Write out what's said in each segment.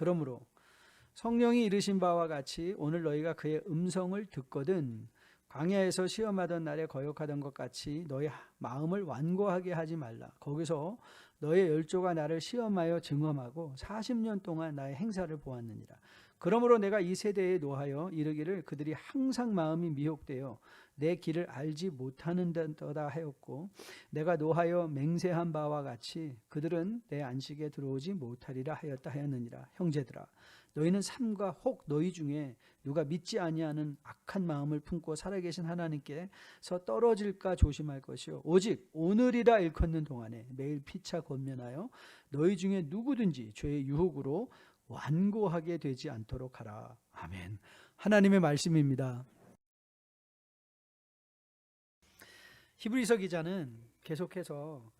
그러므로 성령이 이르신 바와 같이 오늘 너희가 그의 음성을 듣거든 광야에서 시험하던 날에 거역하던 것 같이 너희 마음을 완고하게 하지 말라. 거기서 너의 열조가 나를 시험하여 증험하고 40년 동안 나의 행사를 보았느니라. 그러므로 내가 이 세대에 노하여 이르기를 그들이 항상 마음이 미혹되어 내 길을 알지 못하는 데다 하였고 내가 노하여 맹세한 바와 같이 그들은 내 안식에 들어오지 못하리라 하였느니라. 형제들아, 너희는 삼가 혹 너희 중에 누가 믿지 아니하는 악한 마음을 품고 살아계신 하나님께서 떨어질까 조심할 것이요 오직 오늘이라 일컫는 동안에 매일 피차 권면하여 너희 중에 누구든지 죄의 유혹으로 완고하게 되지 않도록 하라. 아멘. 하나님의 말씀입니다. 히브리서 기자는 계속해서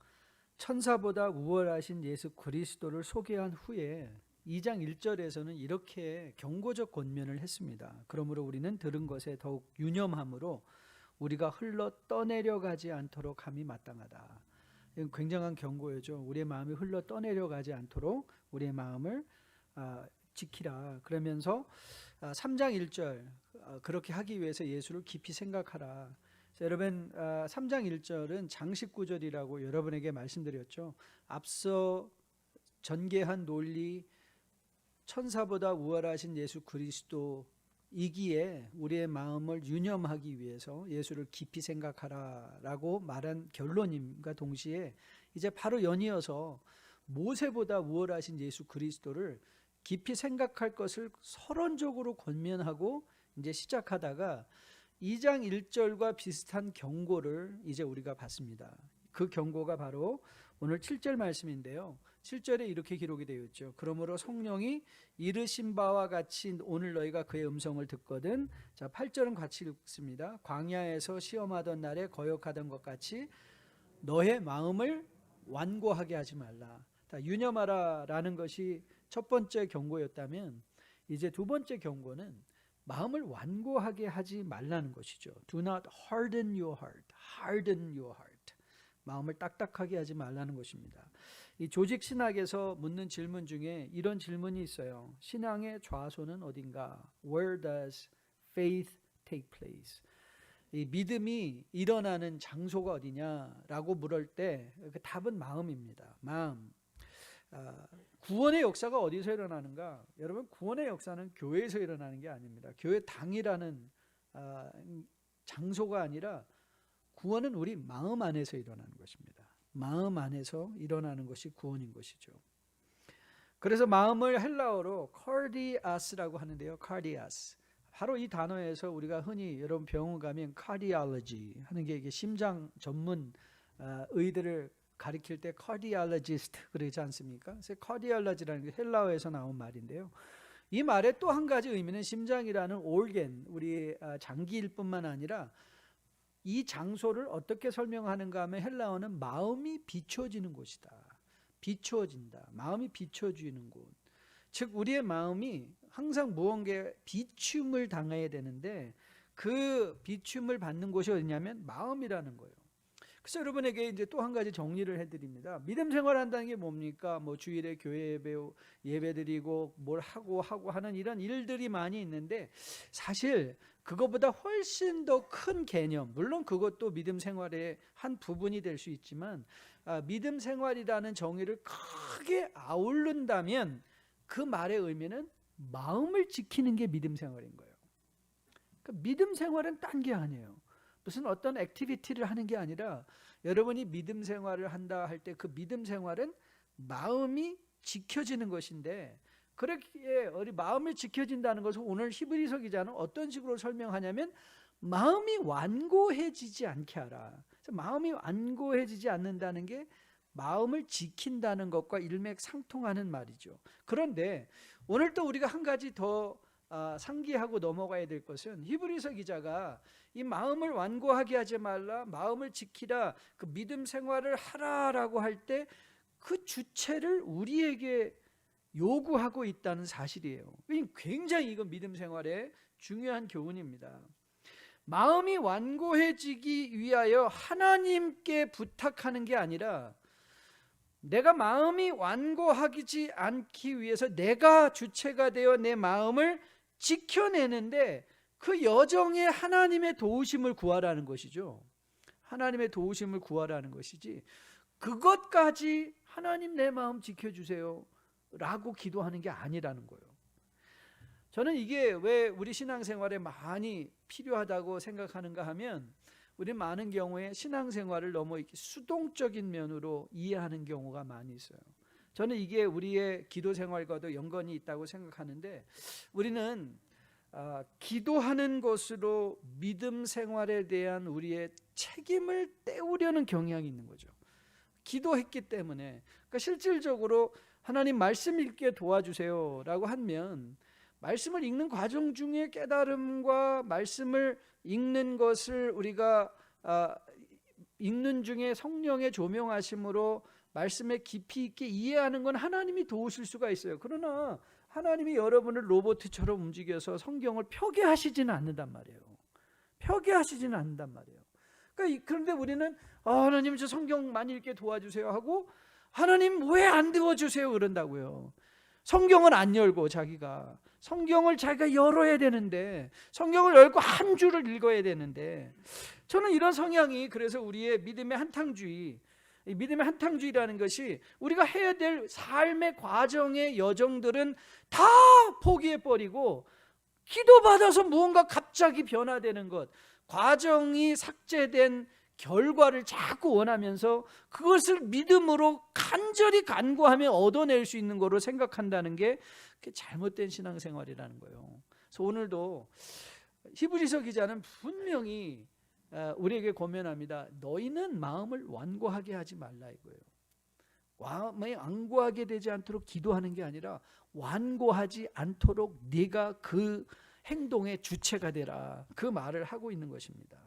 천사보다 우월하신 예수 그리스도를 소개한 후에 2장 1절에서는 이렇게 경고적 권면을 했습니다. 그러므로 우리는 들은 것에 더욱 유념함으로 우리가 흘러 떠내려가지 않도록 함이 마땅하다. 이건 굉장한 경고죠. 우리의 마음이 흘러 떠내려가지 않도록 우리의 마음을 지키라. 그러면서 3장 1절 그렇게 하기 위해서 예수를 깊이 생각하라. 여러분 3장 1절은 장식 구절이라고 여러분에게 말씀드렸죠. 앞서 전개한 논리 천사보다 우월하신 예수 그리스도이기에 우리의 마음을 유념하기 위해서 예수를 깊이 생각하라라고 말한 결론임과 동시에 이제 바로 연이어서 모세보다 우월하신 예수 그리스도를 깊이 생각할 것을 서론적으로 권면하고 이제 시작하다가 2장 1절과 비슷한 경고를 이제 우리가 봤습니다. 그 경고가 바로 오늘 7절 말씀인데요. 7절에 이렇게 기록이 되어 있죠. 그러므로 성령이 이르신 바와 같이 오늘 너희가 그의 음성을 듣거든. 자, 8절은 같이 읽습니다. 광야에서 시험하던 날에 거역하던 것 같이 너의 마음을 완고하게 하지 말라. 유념하라라는 것이 첫 번째 경고였다면 이제 두 번째 경고는 마음을 완고하게 하지 말라는 것이죠. Do not harden your heart. Harden your heart. 마음을 딱딱하게 하지 말라는 것입니다. 이 조직 신학에서 묻는 질문 중에 이런 질문이 있어요. 신앙의 좌소는 어딘가? Where does faith take place? 이 믿음이 일어나는 장소가 어디냐라고 물을 때 그 답은 마음입니다. 마음. 구원의 역사가 어디서 일어나는가? 여러분, 구원의 역사는 교회에서 일어나는 게 아닙니다. 교회 당이라는 장소가 아니라 구원은 우리 마음 안에서 일어나는 것입니다. 마음 안에서 일어나는 것이 구원인 것이죠. 그래서 마음을 헬라어로 cardias라고 하는데요. cardias. 바로 이 단어에서 우리가 흔히 여러분 병원 가면 cardiology 하는 게 이게 심장 전문 의들을 가리킬 때 cardiologist 그러지 않습니까? 그래서 cardiology라는 게 헬라어에서 나온 말인데요. 이 말의 또 한 가지 의미는 심장이라는 organ, 우리 장기일 뿐만 아니라 이 장소를 어떻게 설명하는가 하면 헬라어는 마음이 비춰지는 곳이다. 비추어진다. 마음이 비춰지는 곳. 즉 우리의 마음이 항상 무언가에 비춤을 당해야 되는데 그 비춤을 받는 곳이 어디냐면 마음이라는 거예요. 그래서 여러분에게 이제 또 한 가지 정리를 해드립니다. 믿음 생활한다는 게 뭡니까? 뭐 주일에 교회 예배드리고 뭘 하고 하는 이런 일들이 많이 있는데 사실 그것보다 훨씬 더 큰 개념, 물론 그것도 믿음 생활의 한 부분이 될 수 있지만 믿음 생활이라는 정의를 크게 아우른다면 그 말의 의미는 마음을 지키는 게 믿음 생활인 거예요. 그러니까 믿음 생활은 딴 게 아니에요. 무슨 어떤 액티비티를 하는 게 아니라 여러분이 믿음 생활을 한다 할 때 그 믿음 생활은 마음이 지켜지는 것인데 그렇게 우리 마음이 지켜진다는 것을 오늘 히브리서 기자는 어떤 식으로 설명하냐면 마음이 완고해지지 않게 하라. 그래서 마음이 완고해지지 않는다는 게 마음을 지킨다는 것과 일맥상통하는 말이죠. 그런데 오늘 또 우리가 한 가지 더 상기하고 넘어가야 될 것은 히브리서 기자가 이 마음을 완고하게 하지 말라, 마음을 지키라, 그 믿음 생활을 하라라고 할 때 그 주체를 우리에게 요구하고 있다는 사실이에요. 굉장히 이건 믿음 생활의 중요한 교훈입니다. 마음이 완고해지기 위하여 하나님께 부탁하는 게 아니라 내가 마음이 완고하지 않기 위해서 내가 주체가 되어 내 마음을 지켜내는데 그 여정에 하나님의 도우심을 구하라는 것이죠. 하나님의 도우심을 구하라는 것이지, 그것까지 하나님 내 마음 지켜주세요 라고 기도하는 게 아니라는 거예요. 저는 이게 왜 우리 신앙생활에 많이 필요하다고 생각하는가 하면, 우리 많은 경우에 신앙생활을 너무 이렇게 수동적인 면으로 이해하는 경우가 많이 있어요. 저는 이게 우리의 기도생활과도 연관이 있다고 생각하는데, 우리는 기도하는 것으로 믿음 생활에 대한 우리의 책임을 떼우려는 경향이 있는 거죠. 기도했기 때문에, 그러니까 실질적으로 하나님 말씀 읽게 도와주세요 라고 하면, 말씀을 읽는 과정 중에 깨달음과 말씀을 읽는 것을 우리가 읽는 중에 성령의 조명하심으로 말씀에 깊이 있게 이해하는 건 하나님이 도우실 수가 있어요. 그러나 하나님이 여러분을 로봇처럼 움직여서 성경을 펴게 하시지는 않는단 말이에요. 펴게 하시지는 않는단 말이에요. 그런데 우리는 하나님 저 성경 많이 읽게 도와주세요 하고, 하나님 왜 안 도와주세요 그런다고요. 성경을 안 열고 성경을 자기가 열어야 되는데, 성경을 열고 한 줄을 읽어야 되는데, 저는 이런 성향이, 그래서 우리의 믿음의 한탕주의, 이 믿음의 한탕주의라는 것이 우리가 해야 될 삶의 과정의 여정들은 다 포기해버리고, 기도받아서 무언가 갑자기 변화되는 것, 과정이 삭제된 결과를 자꾸 원하면서 그것을 믿음으로 간절히 간구하며 얻어낼 수 있는 거로 생각한다는 게 잘못된 신앙생활이라는 거예요. 그래서 오늘도 히브리서 기자는 분명히 우리에게 권면합니다. 너희는 마음을 완고하게 하지 말라 이거예요. 마음이 완고하게 되지 않도록 기도하는 게 아니라 완고하지 않도록 네가 그 행동의 주체가 되라, 그 말을 하고 있는 것입니다.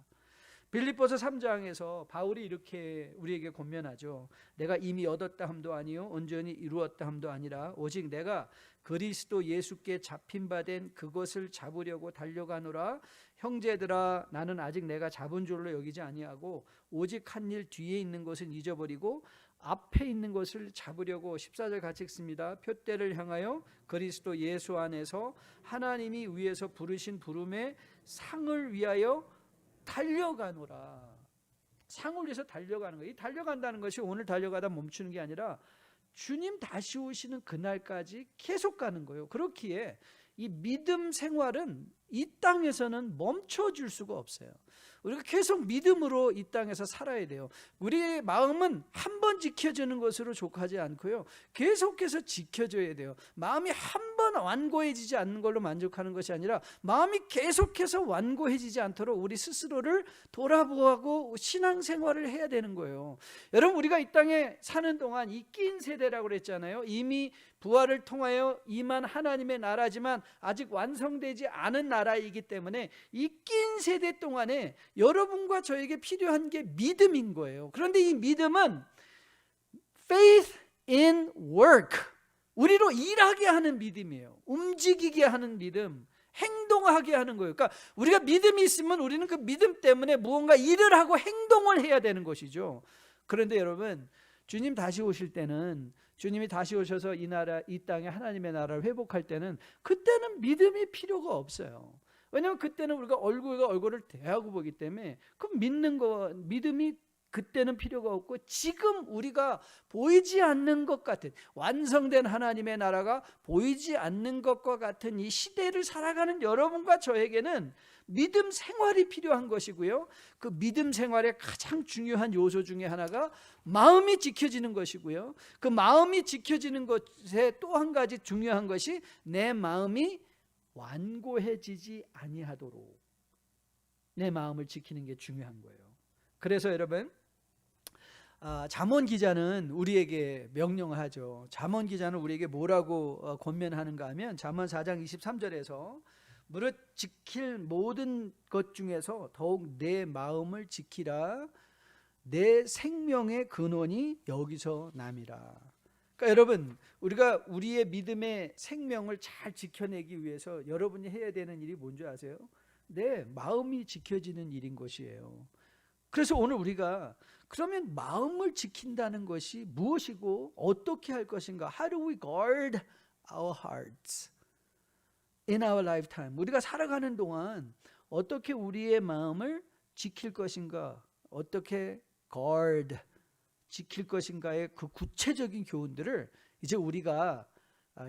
빌립보서 3장에서 바울이 이렇게 우리에게 권면하죠. 내가 이미 얻었다 함도 아니요 온전히 이루었다 함도 아니라 오직 내가 그리스도 예수께 잡힌 바 된 그것을 잡으려고 달려가노라. 형제들아, 나는 아직 내가 잡은 줄로 여기지 아니하고 오직 한 일 뒤에 있는 것은 잊어버리고 앞에 있는 것을 잡으려고 14절 같이 읽습니다. 표대를 향하여 그리스도 예수 안에서 하나님이 위에서 부르신 부름의 상을 위하여 달려가노라. 상을 위해서 달려가는 거예요. 이 달려간다는 것이 오늘 달려가다 멈추는 게 아니라 주님 다시 오시는 그날까지 계속 가는 거예요. 그렇기에 이 믿음 생활은 이 땅에서는 멈춰줄 수가 없어요. 우리가 계속 믿음으로 이 땅에서 살아야 돼요. 우리의 마음은 한 번 지켜지는 것으로 족하지 않고요, 계속해서 지켜져야 돼요. 마음이 한 번 완고해지지 않는 걸로 만족하는 것이 아니라 마음이 계속해서 완고해지지 않도록 우리 스스로를 돌아보고 신앙생활을 해야 되는 거예요. 여러분, 우리가 이 땅에 사는 동안 이 낀 세대라고 그랬잖아요. 이미 부활을 통하여 임한 하나님의 나라지만 아직 완성되지 않은 나라이기 때문에 이 낀 세대 동안에 여러분과 저에게 필요한 게 믿음인 거예요. 그런데 이 믿음은 faith in work, 우리로 일하게 하는 믿음이에요. 움직이게 하는 믿음, 행동하게 하는 거예요. 그러니까 우리가 믿음이 있으면 우리는 그 믿음 때문에 무언가 일을 하고 행동을 해야 되는 것이죠. 그런데 여러분, 주님 다시 오실 때는, 주님이 다시 오셔서 이 나라, 이 땅에 하나님의 나라를 회복할 때는, 그때는 믿음이 필요가 없어요. 왜냐하면 그때는 우리가 얼굴과 얼굴을 대하고 보기 때문에 그 믿음이 그때는 필요가 없고, 지금 우리가 보이지 않는 것 같은, 완성된 하나님의 나라가 보이지 않는 것과 같은 이 시대를 살아가는 여러분과 저에게는 믿음 생활이 필요한 것이고요, 그 믿음 생활의 가장 중요한 요소 중에 하나가 마음이 지켜지는 것이고요, 그 마음이 지켜지는 것에 또 한 가지 중요한 것이 내 마음이 완고해지지 아니하도록 내 마음을 지키는 게 중요한 거예요. 그래서 여러분, 잠언 기자는 우리에게 명령하죠. 잠언 기자는 우리에게 뭐라고 권면하는가 하면, 잠언 4장 23절에서 무릇 지킬 모든 것 중에서 더욱 내 마음을 지키라. 내 생명의 근원이 여기서 남이라. 그러니까 여러분, 우리가 우리의 믿음의 생명을 잘 지켜내기 위해서 여러분이 해야 되는 일이 뭔지 아세요? 내 마음이 지켜지는 일인 것이에요. 그래서 오늘 우리가 그러면 마음을 지킨다는 것이 무엇이고 어떻게 할 것인가? How do we guard our hearts in our lifetime? 우리가 살아가는 동안 어떻게 우리의 마음을 지킬 것인가? 어떻게 guard, 지킬 것인가의 그 구체적인 교훈들을 이제 우리가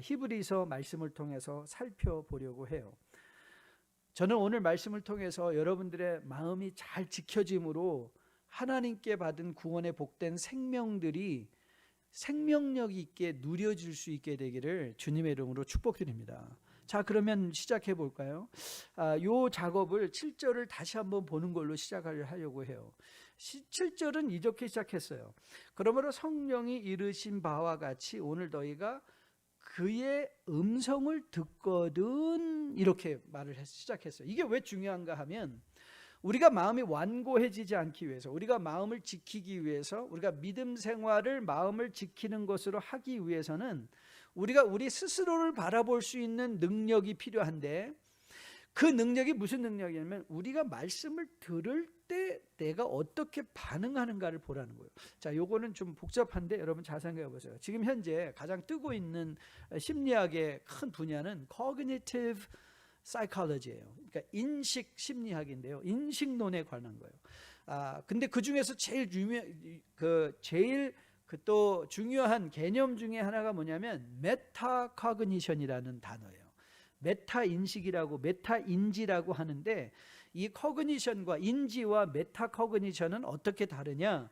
히브리서 말씀을 통해서 살펴보려고 해요. 저는 오늘 말씀을 통해서 여러분들의 마음이 잘 지켜짐으로 하나님께 받은 구원의 복된 생명들이 생명력 있게 누려질 수 있게 되기를 주님의 이름으로 축복드립니다. 자, 그러면 시작해 볼까요? 요 작업을 7절을 다시 한번 보는 걸로 시작을 하려고 해요. 7절은 이렇게 시작했어요. 그러므로 성령이 이르신 바와 같이 오늘 너희가 그의 음성을 듣거든, 이렇게 말을 시작했어요. 이게 왜 중요한가 하면 우리가 마음이 완고해지지 않기 위해서, 우리가 마음을 지키기 위해서, 우리가 믿음 생활을 마음을 지키는 것으로 하기 위해서는 우리가 우리 스스로를 바라볼 수 있는 능력이 필요한데, 그 능력이 무슨 능력이냐면 우리가 말씀을 들을 때 내가 어떻게 반응하는가를 보라는 거예요. 자, 요거는 좀 복잡한데 여러분 잘 생각해 보세요. 지금 현재 가장 뜨고 있는 심리학의 큰 분야는 cognitive psychology예요. 그러니까 인식 심리학인데요. 인식론에 관한 거예요. 근데 그 중에서 제일 또 중요한 개념 중에 하나가 뭐냐면 메타코그니션이라는 단어예요. 메타인식이라고, 메타인지라고 하는데, 이 코그니션과 인지와 메타코그니션은 어떻게 다르냐?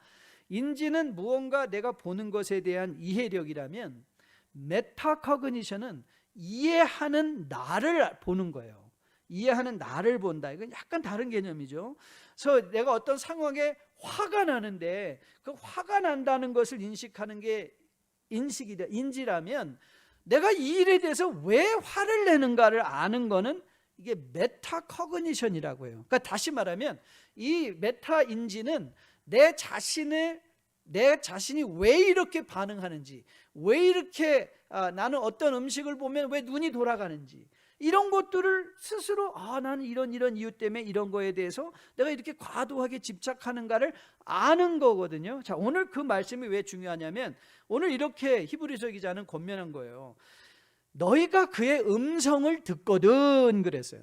인지는 무언가 내가 보는 것에 대한 이해력이라면, 메타코그니션은 이해하는 나를 보는 거예요. 이해하는 나를 본다. 이건 약간 다른 개념이죠. 그래서 내가 어떤 상황에 화가 나는데 그 화가 난다는 것을 인식하는 게 인지라면, 내가 이 일에 대해서 왜 화를 내는가를 아는 거는 이게 메타코그니션이라고 해요. 그러니까 다시 말하면 이 메타인지는 내 자신이 왜 이렇게 반응하는지, 왜 이렇게 나는 어떤 음식을 보면 왜 눈이 돌아가는지, 이런 것들을 스스로 나는 이런 이유 때문에 이런 거에 대해서 내가 이렇게 과도하게 집착하는가를 아는 거거든요. 자, 오늘 그 말씀이 왜 중요하냐면 오늘 이렇게 히브리서 기자는 권면한 거예요. 너희가 그의 음성을 듣거든 그랬어요.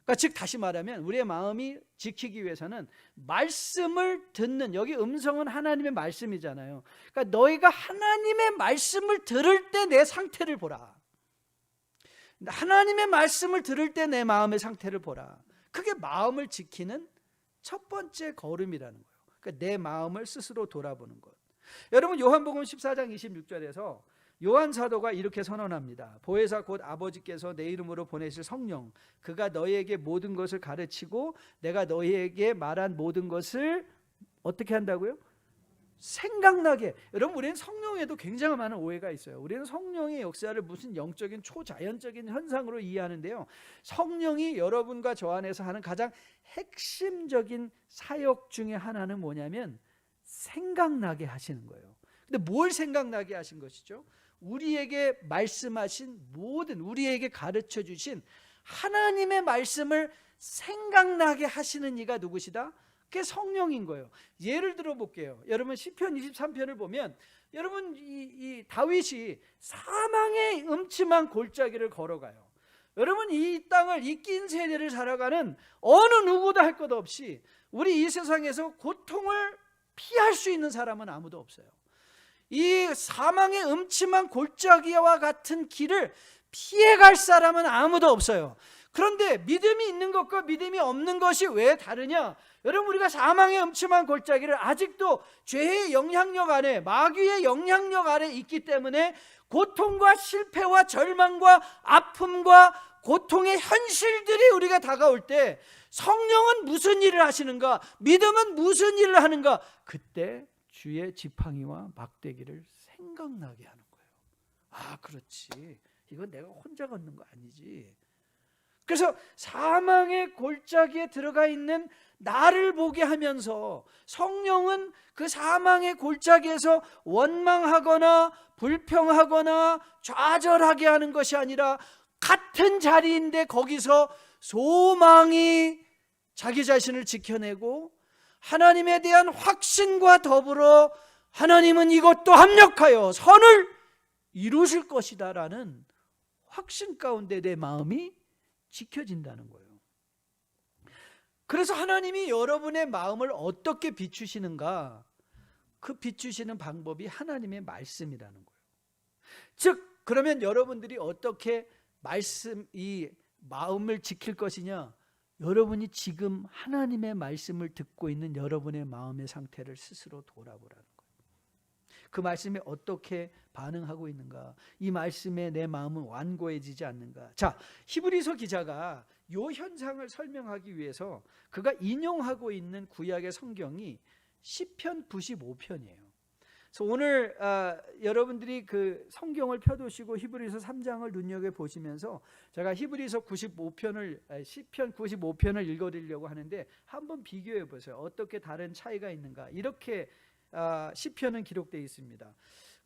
그러니까 즉 다시 말하면 우리의 마음이 지키기 위해서는 말씀을 듣는, 여기 음성은 하나님의 말씀이잖아요. 그러니까 너희가 하나님의 말씀을 들을 때 내 상태를 보라. 하나님의 말씀을 들을 때 내 마음의 상태를 보라. 그게 마음을 지키는 첫 번째 걸음이라는 거예요. 그러니까 내 마음을 스스로 돌아보는 것. 여러분, 요한복음 14장 26절에서 요한 사도가 이렇게 선언합니다. 보혜사 곧 아버지께서 내 이름으로 보내실 성령, 그가 너희에게 모든 것을 가르치고 내가 너희에게 말한 모든 것을 어떻게 한다고요? 생각나게. 여러분, 우리는 성령에도 굉장히 많은 오해가 있어요. 우리는 성령의 역사를 무슨 영적인 초자연적인 현상으로 이해하는데요, 성령이 여러분과 저 안에서 하는 가장 핵심적인 사역 중에 하나는 뭐냐면 생각나게 하시는 거예요. 근데 뭘 생각나게 하신 것이죠? 우리에게 말씀하신 모든, 우리에게 가르쳐 주신 하나님의 말씀을 생각나게 하시는 이가 누구시다? 그게 성령인 거예요. 예를 들어 볼게요. 여러분, 시편 23편을 보면 여러분 이 다윗이 사망의 음침한 골짜기를 걸어가요. 여러분, 이 땅을, 이 낀 세대를 살아가는 어느 누구도 할 것 없이 우리 이 세상에서 고통을 피할 수 있는 사람은 아무도 없어요. 이 사망의 음침한 골짜기와 같은 길을 피해갈 사람은 아무도 없어요. 그런데 믿음이 있는 것과 믿음이 없는 것이 왜 다르냐? 여러분, 우리가 사망의 음침한 골짜기를 아직도 죄의 영향력 아래, 마귀의 영향력 아래 있기 때문에 고통과 실패와 절망과 아픔과 고통의 현실들이 우리가 다가올 때 성령은 무슨 일을 하시는가? 믿음은 무슨 일을 하는가? 그때 주의 지팡이와 막대기를 생각나게 하는 거예요. 그렇지, 이건 내가 혼자 걷는 거 아니지. 그래서 사망의 골짜기에 들어가 있는 나를 보게 하면서 성령은 그 사망의 골짜기에서 원망하거나 불평하거나 좌절하게 하는 것이 아니라 같은 자리인데 거기서 소망이 자기 자신을 지켜내고 하나님에 대한 확신과 더불어 하나님은 이것도 합력하여 선을 이루실 것이다 라는 확신 가운데 내 마음이 지켜진다는 거예요. 그래서 하나님이 여러분의 마음을 어떻게 비추시는가? 그 비추시는 방법이 하나님의 말씀이라는 거예요. 즉 그러면 여러분들이 어떻게 이 마음을 지킬 것이냐? 여러분이 지금 하나님의 말씀을 듣고 있는 여러분의 마음의 상태를 스스로 돌아보라는 거예요. 그 말씀에 어떻게 반응하고 있는가? 이 말씀에 내 마음은 완고해지지 않는가? 자, 히브리서 기자가 이 현상을 설명하기 위해서 그가 인용하고 있는 구약의 성경이 시편 95편이에요. 그래서 오늘 여러분들이 그 성경을 펴두시고 히브리서 3장을 눈여겨보시면서 제가 히브리서 95편을 시편 95편을 읽어드리려고 하는데 한번 비교해 보세요. 어떻게 다른 차이가 있는가? 이렇게 시편은 기록되어 있습니다.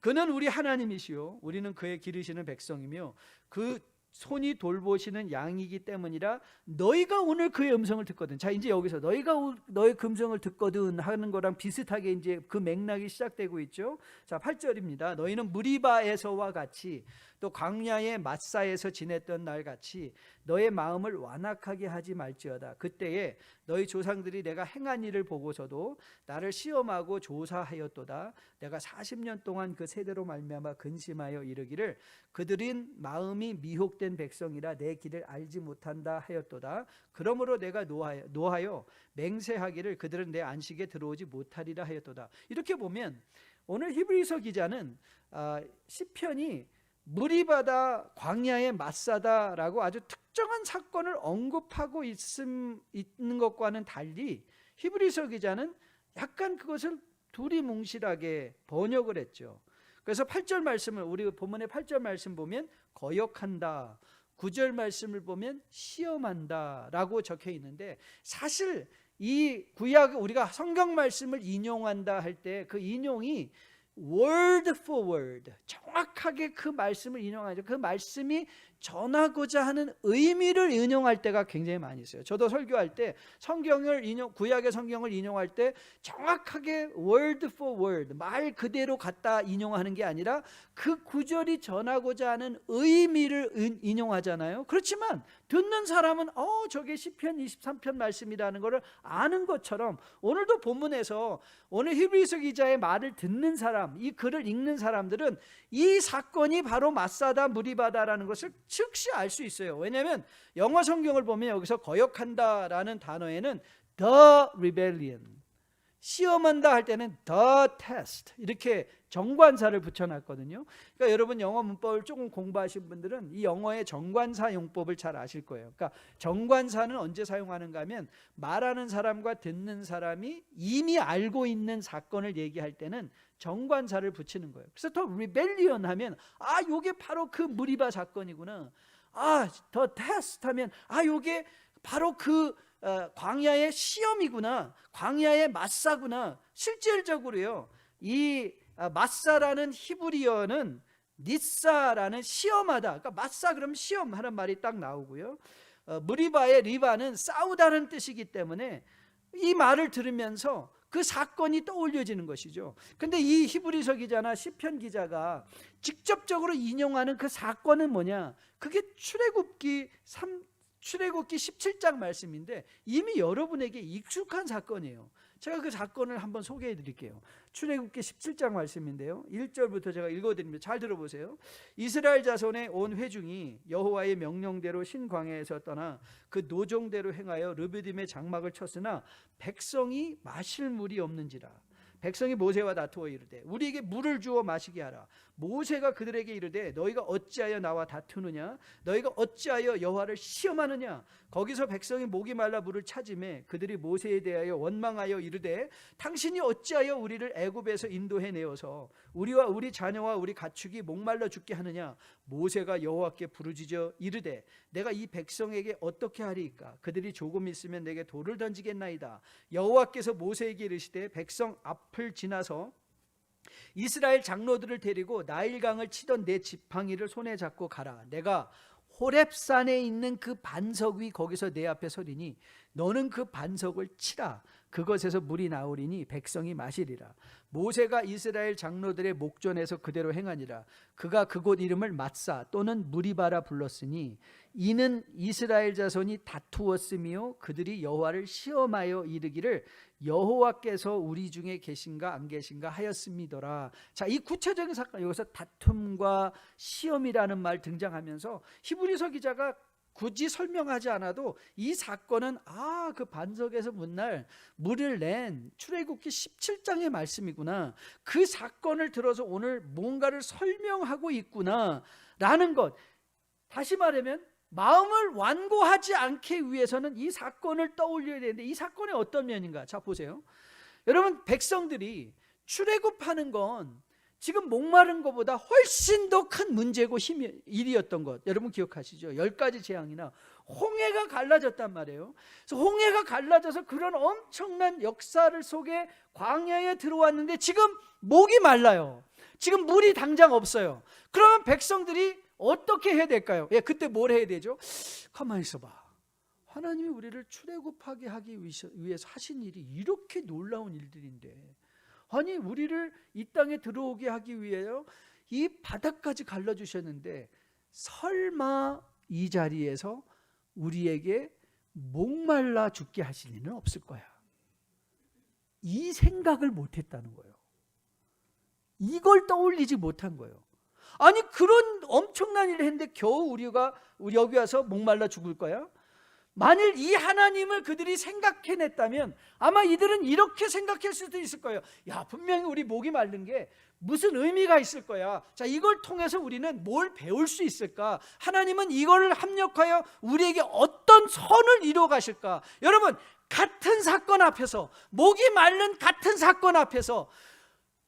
그는 우리 하나님이시요 우리는 그의 기르시는 백성이며 그 손이 돌보시는 양이기 때문이라 너희가 오늘 그의 음성을 듣거든. 자, 이제 여기서 너희가 너의 음성을 듣거든 하는 거랑 비슷하게 이제 그 맥락이 시작되고 있죠. 자, 8절입니다. 너희는 무리바에서와 같이 또 광야의 마사에서 지냈던 날 같이 너의 마음을 완악하게 하지 말지어다. 그때에 너희 조상들이 내가 행한 일을 보고서도 나를 시험하고 조사하였도다. 내가 40년 동안 그 세대로 말미암아 근심하여 이르기를 그들은 마음이 미혹된 백성이라 내 길을 알지 못한다 하였도다. 그러므로 내가 노하여 맹세하기를 그들은 내 안식에 들어오지 못하리라 하였도다. 이렇게 보면 오늘 히브리서 기자는 시편이 무리바다 광야의 마사다라고 아주 특정한 사건을 언급하고 있는 것과는 달리 히브리서 기자는 약간 그것을 두리뭉실하게 번역을 했죠. 그래서 8절 말씀을 우리 본문의 8절 말씀 보면 거역한다, 9절 말씀을 보면 시험한다 라고 적혀 있는데 사실 이 구약 우리가 성경 말씀을 인용한다 할 때 그 인용이 word for word 정확하게 그 말씀을 인용하죠. 그 말씀이 전하고자 하는 의미를 인용할 때가 굉장히 많이 있어요. 저도 설교할 때 구약의 성경을 인용할 때 정확하게 word for word 말 그대로 갖다 인용하는 게 아니라 그 구절이 전하고자 하는 의미를 인용하잖아요. 그렇지만 듣는 사람은 저게 시편 23편 말씀이라는 것을 아는 것처럼 오늘도 본문에서 오늘 히브리서 기자의 말을 듣는 사람, 이 글을 읽는 사람들은 이 사건이 바로 마사다 무리바다라는 것을 즉시 알 수 있어요. 왜냐하면 영어 성경을 보면 여기서 거역한다라는 단어에는 the rebellion, 시험한다 할 때는 the test 이렇게 정관사를 붙여놨거든요. 그러니까 여러분 영어 문법을 조금 공부하신 분들은 이 영어의 정관사 용법을 잘 아실 거예요. 그러니까 정관사는 언제 사용하는가 하면 말하는 사람과 듣는 사람이 이미 알고 있는 사건을 얘기할 때는 정관사를 붙이는 거예요. 그래서 더 rebellion 하면 요게 바로 그 무리바 사건이구나. 더 test 하면 요게 바로 그 광야의 시험이구나, 광야의 마사구나. 실질적으로요, 이 마사라는 히브리어는 니사라는 시험하다. 그러니까 마사 그러면 시험하는 말이 딱 나오고요. 무리바의 리바는 싸우다는 뜻이기 때문에 이 말을 들으면서 그 사건이 떠올려지는 것이죠. 근데 이 히브리서 기자나 시편 기자가 직접적으로 인용하는 그 사건은 뭐냐? 그게 출애굽기 17장 말씀인데 이미 여러분에게 익숙한 사건이에요. 제가 그 사건을 한번 소개해 드릴게요. 출애굽기 17장 말씀인데요, 1절부터 제가 읽어드립니다. 잘 들어보세요. 이스라엘 자손의 온 회중이 여호와의 명령대로 신광야에서 떠나 그 노종대로 행하여 르비딤의 장막을 쳤으나 백성이 마실 물이 없는지라. 백성이 모세와 다투어 이르되 우리에게 물을 주어 마시게 하라. 모세가 그들에게 이르되 너희가 어찌하여 나와 다투느냐? 너희가 어찌하여 여호와를 시험하느냐? 거기서 백성이 목이 말라 물을 찾으매 그들이 모세에 대하여 원망하여 이르되 당신이 어찌하여 우리를 애굽에서 인도해 내어서 우리와 우리 자녀와 우리 가축이 목말라 죽게 하느냐? 모세가 여호와께 부르짖어 이르되 내가 이 백성에게 어떻게 하리이까? 그들이 조금 있으면 내게 돌을 던지겠나이다. 여호와께서 모세에게 이르시되 백성 앞을 지나서 이스라엘 장로들을 데리고 나일강을 치던 내 지팡이를 손에 잡고 가라. 내가 호렙산에 있는 그 반석 위 거기서 내 앞에 서리니 너는 그 반석을 치라. 그것에서 물이 나오리니 백성이 마시리라. 모세가 이스라엘 장로들의 목전에서 그대로 행하니라. 그가 그곳 이름을 mat사 또는 무리바라 불렀으니 이는 이스라엘 자손이 다투었으며 그들이 여호와를 시험하여 이르기를 여호와께서 우리 중에 계신가 안 계신가 하였음이더라. 자, 이 구체적인 사건, 여기서 다툼과 시험이라는 말 등장하면서 히브리서 기자가 굳이 설명하지 않아도 이 사건은 그 반석에서 문날 물을 낸 출애굽기 17장의 말씀이구나, 그 사건을 들어서 오늘 뭔가를 설명하고 있구나 라는 것. 다시 말하면 마음을 완고하지 않게 위해서는 이 사건을 떠올려야 되는데, 이 사건의 어떤 면인가? 자, 보세요. 여러분, 백성들이 출애굽하는 건 지금 목마른 것보다 훨씬 더 큰 문제고 일이었던 것 여러분 기억하시죠? 10가지 재앙이나 홍해가 갈라졌단 말이에요. 그래서 홍해가 갈라져서 그런 엄청난 역사를 속에 광야에 들어왔는데 지금 목이 말라요. 지금 물이 당장 없어요. 그러면 백성들이 어떻게 해야 될까요? 그때 뭘 해야 되죠? 가만히 있어봐. 하나님이 우리를 출애굽하게 하기 위해서 하신 일이 이렇게 놀라운 일들인데, 아니 우리를 이 땅에 들어오게 하기 위해서 이 바닥까지 갈라주셨는데 설마 이 자리에서 우리에게 목말라 죽게 하실 일은 없을 거야. 이 생각을 못했다는 거예요. 이걸 떠올리지 못한 거예요. 아니 그런 엄청난 일을 했는데 겨우 우리가 여기 와서 목말라 죽을 거야? 만일 이 하나님을 그들이 생각해냈다면 아마 이들은 이렇게 생각할 수도 있을 거예요. 야, 분명히 우리 목이 마른 게 무슨 의미가 있을 거야. 자, 이걸 통해서 우리는 뭘 배울 수 있을까? 하나님은 이걸 합력하여 우리에게 어떤 선을 이루어 가실까? 여러분, 같은 사건 앞에서, 목이 마른 같은 사건 앞에서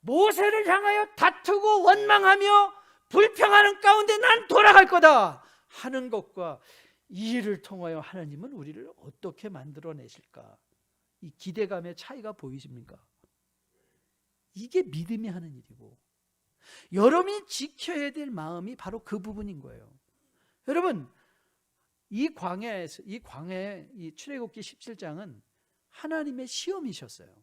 모세를 향하여 다투고 원망하며 불평하는 가운데 난 돌아갈 거다 하는 것과 이 일을 통하여 하나님은 우리를 어떻게 만들어내실까? 이 기대감의 차이가 보이십니까? 이게 믿음이 하는 일이고, 여러분이 지켜야 될 마음이 바로 그 부분인 거예요. 여러분, 이 출애굽기 17장은 하나님의 시험이셨어요.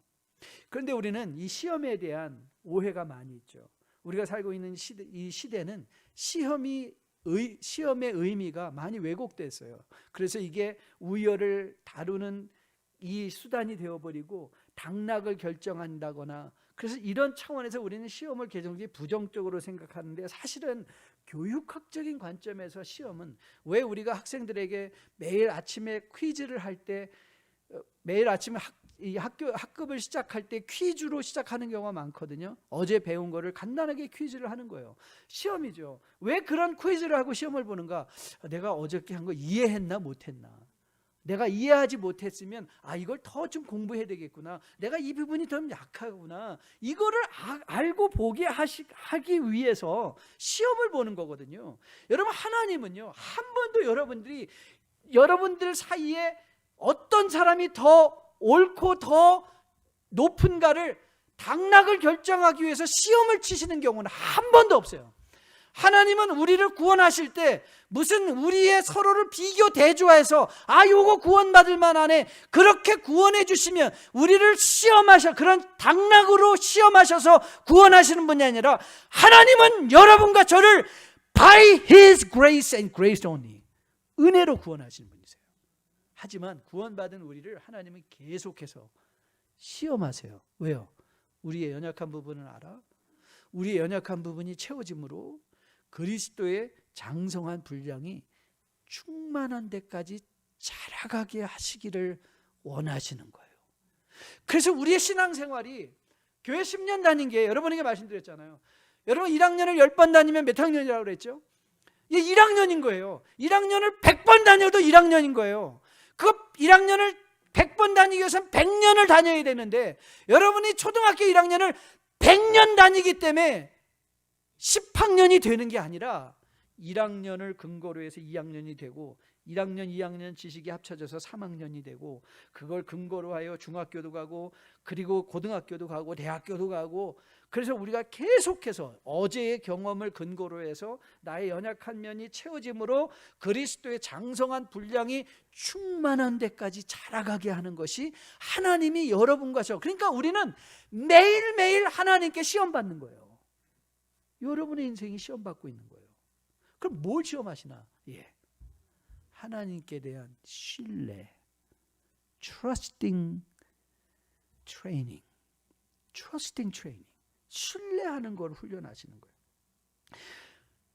그런데 우리는 이 시험에 대한 오해가 많이 있죠. 우리가 살고 있는 이 시대는 시험의 의미가 많이 왜곡됐어요. 그래서 이게 우열을 다루는 이 수단이 되어버리고 당락을 결정한다거나, 그래서 이런 차원에서 우리는 시험을 굉장히 부정적으로 생각하는데, 사실은 교육학적인 관점에서 시험은, 왜 우리가 학생들에게 매일 아침에 퀴즈를 할 때, 매일 아침에 학급을 시작할 때 퀴즈로 시작하는 경우가 많거든요. 어제 배운 거를 간단하게 퀴즈를 하는 거예요. 시험이죠. 왜 그런 퀴즈를 하고 시험을 보는가? 내가 어저께 한 거 이해했나 못했나? 내가 이해하지 못했으면 이걸 더 좀 공부해야 되겠구나. 내가 이 부분이 좀 약하구나. 이거를 알고 보게 하기 위해서 시험을 보는 거거든요. 여러분, 하나님은요, 한 번도 여러분들 사이에 어떤 사람이 더 옳고 더 높은가를 당락을 결정하기 위해서 시험을 치시는 경우는 한 번도 없어요. 하나님은 우리를 구원하실 때 무슨 우리의 서로를 비교 대조해서 요거 구원받을 만하네, 그렇게 구원해 주시면 우리를 그런 당락으로 시험하셔서 구원하시는 분이 아니라, 하나님은 여러분과 저를 by His grace and grace only, 은혜로 구원하시는 분이세요. 하지만 구원받은 우리를 하나님은 계속해서 시험하세요. 왜요? 우리의 연약한 부분을 알아? 우리의 연약한 부분이 채워짐으로 그리스도의 장성한 분량이 충만한 데까지 자라가게 하시기를 원하시는 거예요. 그래서 우리의 신앙생활이, 교회 10년 다닌 게, 여러분에게 말씀드렸잖아요. 여러분 1학년을 10번 다니면 몇 학년이라고 그랬죠? 이게 1학년인 거예요. 1학년을 100번 다녀도 1학년인 거예요. 그 1학년을 100번 다니기 위해서는 100년을 다녀야 되는데, 여러분이 초등학교 1학년을 100년 다니기 때문에 10학년이 되는 게 아니라 1학년을 근거로 해서 2학년이 되고, 1학년, 2학년 지식이 합쳐져서 3학년이 되고, 그걸 근거로 하여 중학교도 가고, 그리고 고등학교도 가고, 대학교도 가고, 그래서 우리가 계속해서 어제의 경험을 근거로 해서 나의 연약한 면이 채워짐으로 그리스도의 장성한 분량이 충만한 데까지 자라가게 하는 것이 하나님이 여러분과 저, 그러니까 우리는 매일매일 하나님께 시험받는 거예요. 여러분의 인생이 시험받고 있는 거예요. 그럼 뭘 시험하시나? 하나님께 대한 신뢰, trusting training, 신뢰하는 걸 훈련하시는 거예요.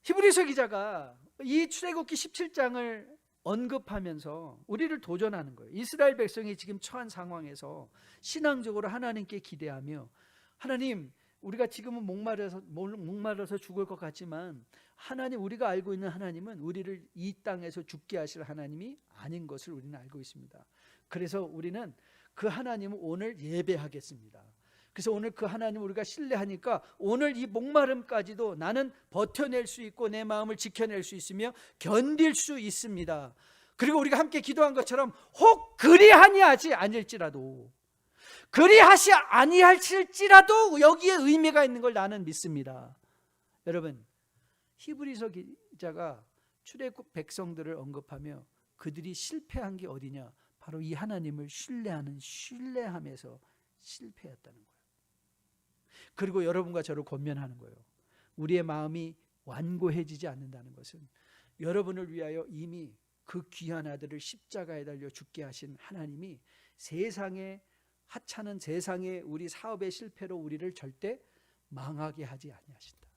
히브리서 기자가 이 출애굽기 17장을 언급하면서 우리를 도전하는 거예요. 이스라엘 백성이 지금 처한 상황에서 신앙적으로 하나님께 기대하며, 하나님, 우리가 지금은 목마르서 죽을 것 같지만 하나님, 우리가 알고 있는 하나님은 우리를 이 땅에서 죽게 하실 하나님이 아닌 것을 우리는 알고 있습니다. 그래서 우리는 그 하나님을 오늘 예배하겠습니다. 그래서 오늘 그 하나님을 우리가 신뢰하니까 오늘 이 목마름까지도 나는 버텨낼 수 있고 내 마음을 지켜낼 수 있으며 견딜 수 있습니다. 그리고 우리가 함께 기도한 것처럼 혹 그리하니하지 아닐지라도, 그리하시 아니할지라도 여기에 의미가 있는 걸 나는 믿습니다. 여러분, 히브리서 기자가 출애굽 백성들을 언급하며 그들이 실패한 게 어디냐? 바로 이 하나님을 신뢰함에서 실패했다는 거예요. 그리고 여러분과 저를 권면하는 거예요. 우리의 마음이 완고해지지 않는다는 것은 여러분을 위하여 이미 그 귀한 아들을 십자가에 달려 죽게 하신 하나님이 세상에 하찮은 세상의 우리 사업의 실패로 우리를 절대 망하게 하지 아니하신다.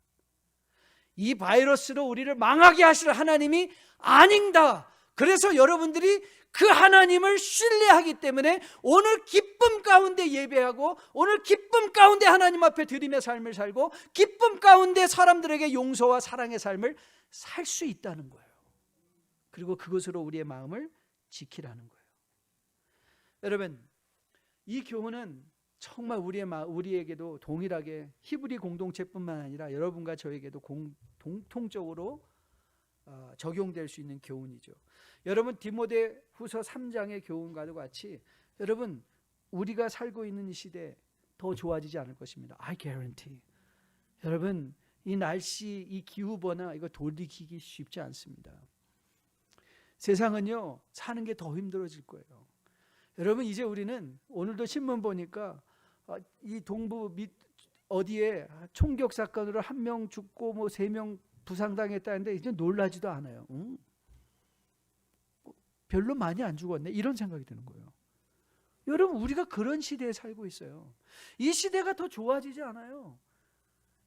이 바이러스로 우리를 망하게 하실 하나님이 아닌다. 그래서 여러분들이 그 하나님을 신뢰하기 때문에 오늘 기쁨 가운데 예배하고, 오늘 기쁨 가운데 하나님 앞에 드림의 삶을 살고, 기쁨 가운데 사람들에게 용서와 사랑의 삶을 살 수 있다는 거예요. 그리고 그것으로 우리의 마음을 지키라는 거예요. 여러분, 이 교훈은 정말 우리에게도 동일하게 히브리 공동체뿐만 아니라 여러분과 저에게도 공통적으로 적용될 수 있는 교훈이죠. 여러분, 디모데후서 3장의 교훈과도 같이 여러분, 우리가 살고 있는 이 시대 더 좋아지지 않을 것입니다. I guarantee. 여러분, 이 날씨, 이 기후변화 이거 돌이키기 쉽지 않습니다. 세상은요, 사는 게 더 힘들어질 거예요. 여러분, 이제 우리는 오늘도 신문 보니까 이 동부 어디에 총격 사건으로 1명 죽고 3명 부상당했다는데 이제 놀라지도 않아요. 별로 많이 안 죽었네, 이런 생각이 드는 거예요. 여러분, 우리가 그런 시대에 살고 있어요. 이 시대가 더 좋아지지 않아요.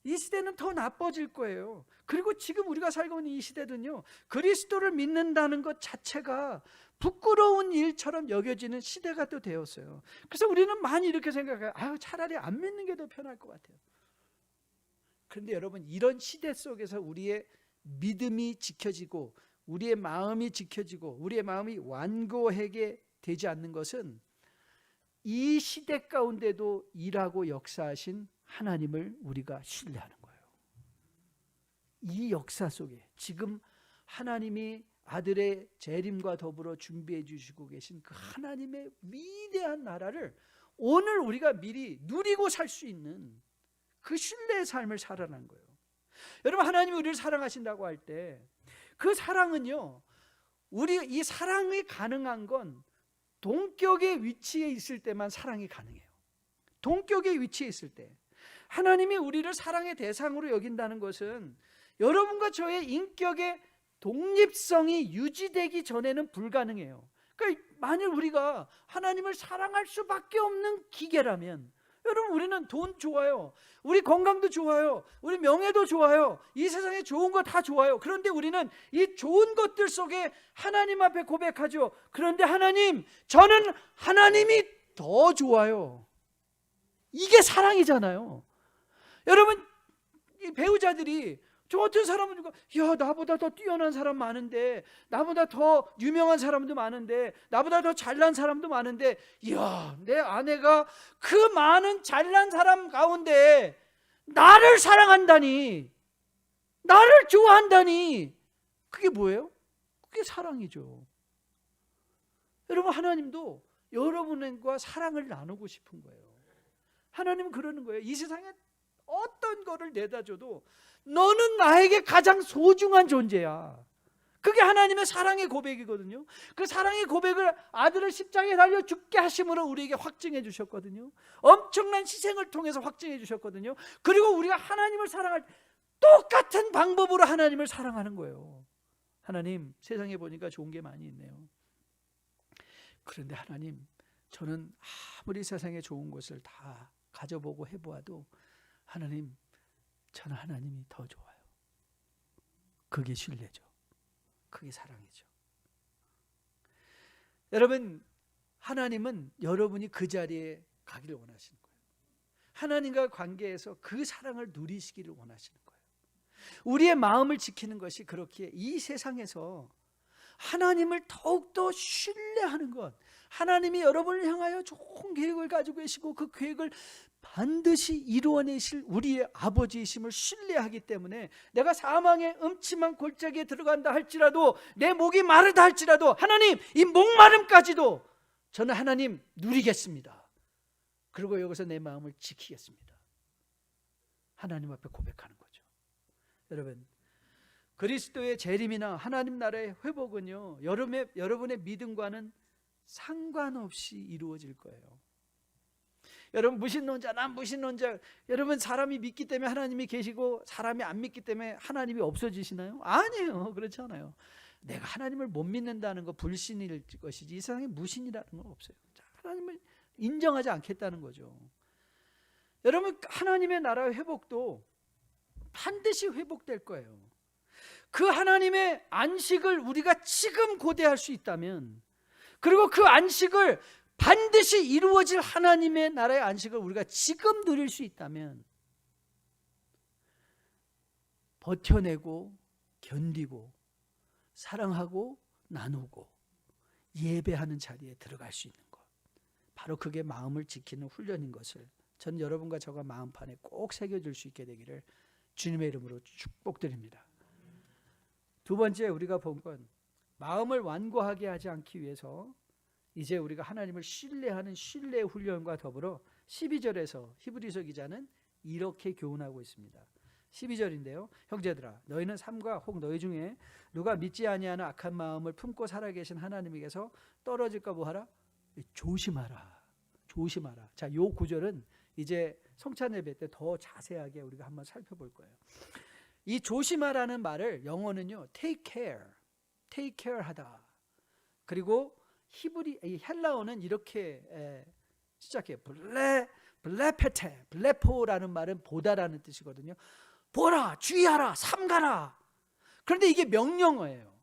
이 시대는 더 나빠질 거예요. 그리고 지금 우리가 살고 있는 이 시대는요, 그리스도를 믿는다는 것 자체가 부끄러운 일처럼 여겨지는 시대가 또 되었어요. 그래서 우리는 많이 이렇게 생각해요. 차라리 안 믿는 게 더 편할 것 같아요. 그런데 여러분, 이런 시대 속에서 우리의 믿음이 지켜지고 우리의 마음이 지켜지고 우리의 마음이 완고하게 되지 않는 것은 이 시대 가운데도 일하고 역사하신 하나님을 우리가 신뢰하는 거예요. 이 역사 속에 지금 하나님이 아들의 재림과 더불어 준비해 주시고 계신 그 하나님의 위대한 나라를 오늘 우리가 미리 누리고 살 수 있는 그 신뢰의 삶을 살아가는 거예요. 여러분, 하나님이 우리를 사랑하신다고 할 때 그 사랑은요, 이 사랑이 가능한 건 동격의 위치에 있을 때만 사랑이 가능해요. 동격의 위치에 있을 때 하나님이 우리를 사랑의 대상으로 여긴다는 것은 여러분과 저의 인격의 독립성이 유지되기 전에는 불가능해요. 그러니까 만일 우리가 하나님을 사랑할 수밖에 없는 기계라면, 여러분, 우리는 돈 좋아요, 우리 건강도 좋아요, 우리 명예도 좋아요, 이 세상에 좋은 거 다 좋아요. 그런데 우리는 이 좋은 것들 속에 하나님 앞에 고백하죠. 그런데 하나님, 저는 하나님이 더 좋아요. 이게 사랑이잖아요. 여러분, 이 배우자들이 저 같은 사람은 야, 나보다 더 뛰어난 사람 많은데, 나보다 더 유명한 사람도 많은데, 나보다 더 잘난 사람도 많은데, 이야, 내 아내가 그 많은 잘난 사람 가운데 나를 사랑한다니, 나를 좋아한다니, 그게 뭐예요? 그게 사랑이죠. 여러분, 하나님도 여러분과 사랑을 나누고 싶은 거예요. 하나님은 그러는 거예요. 이 세상에 어떤 거를 내다 줘도 너는 나에게 가장 소중한 존재야. 그게 하나님의 사랑의 고백이거든요. 그 사랑의 고백을 아들을 십자가에 달려 죽게 하심으로 우리에게 확증해 주셨거든요. 엄청난 희생을 통해서 확증해 주셨거든요. 그리고 우리가 하나님을 사랑할 똑같은 방법으로 하나님을 사랑하는 거예요. 하나님, 세상에 보니까 좋은 게 많이 있네요. 그런데 하나님, 저는 아무리 세상에 좋은 것을 다 가져보고 해보아도 하나님, 저는 하나님이 더 좋아요. 그게 신뢰죠. 그게 사랑이죠. 여러분, 하나님은 여러분이 그 자리에 가기를 원하시는 거예요. 하나님과 관계에서 그 사랑을 누리시기를 원하시는 거예요. 우리의 마음을 지키는 것이 그렇기에 이 세상에서 하나님을 더욱더 신뢰하는 것, 하나님이 여러분을 향하여 좋은 계획을 가지고 계시고 그 계획을 반드시 이루어내실 우리의 아버지이심을 신뢰하기 때문에 내가 사망의 음침한 골짜기에 들어간다 할지라도, 내 목이 마르다 할지라도, 하나님, 이 목마름까지도 저는 하나님 누리겠습니다. 그리고 여기서 내 마음을 지키겠습니다. 하나님 앞에 고백하는 거죠. 여러분, 그리스도의 재림이나 하나님 나라의 회복은요, 여러분의 믿음과는 상관없이 이루어질 거예요. 여러분, 무신론자, 난 무신론자, 여러분, 사람이 믿기 때문에 하나님이 계시고 사람이 안 믿기 때문에 하나님이 없어지시나요? 아니에요. 그렇지 않아요. 내가 하나님을 못 믿는다는 거 불신일 것이지 이 세상에 무신이라는 건 없어요. 하나님을 인정하지 않겠다는 거죠. 여러분, 하나님의 나라의 회복도 반드시 회복될 거예요. 그 하나님의 안식을 우리가 지금 고대할 수 있다면, 그리고 그 안식을 반드시 이루어질 하나님의 나라의 안식을 우리가 지금 누릴 수 있다면 버텨내고 견디고 사랑하고 나누고 예배하는 자리에 들어갈 수 있는 것, 바로 그게 마음을 지키는 훈련인 것을 전 여러분과 저가 마음판에 꼭 새겨줄 수 있게 되기를 주님의 이름으로 축복드립니다. 두 번째 우리가 본 건 마음을 완고하게 하지 않기 위해서 이제 우리가 하나님을 신뢰하는 신뢰 훈련과 더불어 12절에서 히브리서 기자는 이렇게 교훈하고 있습니다. 12절인데요. 형제들아, 너희는 삶과 혹 너희 중에 누가 믿지 아니하는 악한 마음을 품고 살아계신 하나님에게서 떨어질까 뭐하라? 조심하라. 조심하라. 자, 요 구절은 이제 성찬 예배 때 더 자세하게 우리가 한번 살펴볼 거예요. 이 조심하라는 말을 영어는요, take care 하다. 그리고 헬라어는 이렇게 시작해요. 블레포라는 말은 보다라는 뜻이거든요. 보라, 주의하라, 삼가라. 그런데 이게 명령어예요.